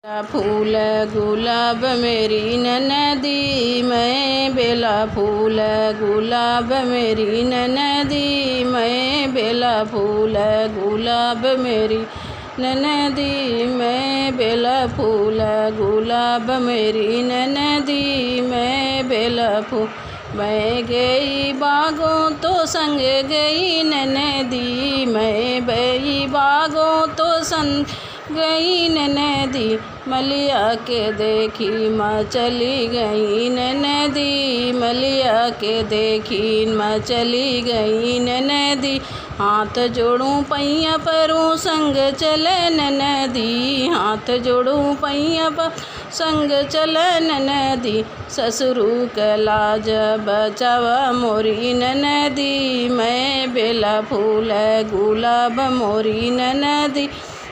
बेला फूल गुलाब मेरी ननदी, मैं बेला फूल गुलाब मेरी ननदी, मैं बेला फूल गुलाब मेरी ननदी, मैं बेला फूल गुलाब मेरी ननदी, मैं बेला फूल। मैं गई बागों तो संग गई ननदी, मैं गई बागों तो संग गई ननदी, मलिया के देखी माँ चली गई ननदी, मलिया के देखी माँ चली गई ननदी। हाथ जोड़ूं पैया परूं संग चले ननदी, हाथ जोड़ूं पैया पर संग चले ननदी, ससुरु के लाज बचावा मोरी ननदी, मैं बेला फूल गुलाब मोरी ननदी,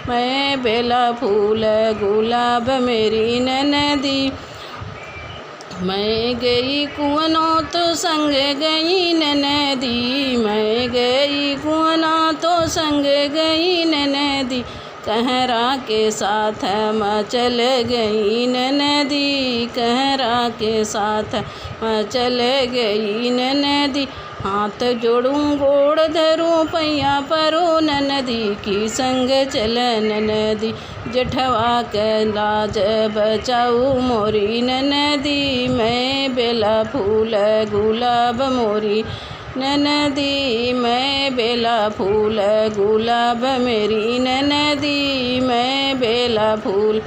मैं बेला फूल गुलाब मेरी ननदी। मैं गई कुआं तो संग गई ननदी, मैं गई कुआं तो संग गई ननदी, कहरा के साथ मैं चल गई ननदी, कहरा के साथ मैं चल गई ननदी। हाथ जोड़ूं गोड़ धरूं पैया परूं ननदी की संग चल ननदी, जेठवा के लाज बचाऊ मोरी ननदी, मैं बेला फूल गुलाब मोरी ननदी, मैं बेला फूल गुलाब मेरी ननदी, मैं बेला फूल।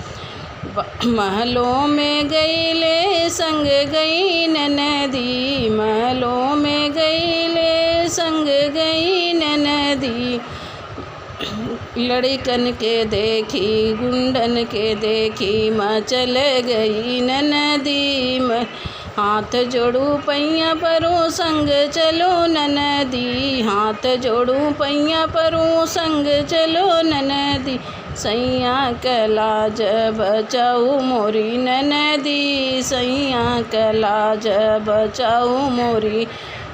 महलों में गई ले संग गई ननदी, महलों में गई ले संग गई ननदी, लड़कन के देखी गुंडन के देखी माँ चल गई ननदी, मैं हाथ जोड़ूं पैया परूं संग चलो ननदी, हाथ जोड़ूं पैया परूं संग चलो ननदी, सैया के लाज बचाऊ मोरी ननदी, सैया के लाज बचाऊ मोरी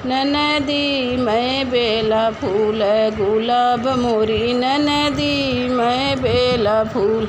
ननदी, मैं बेला फूल गुलाब मोरी ननदी, मैं बेला फूल।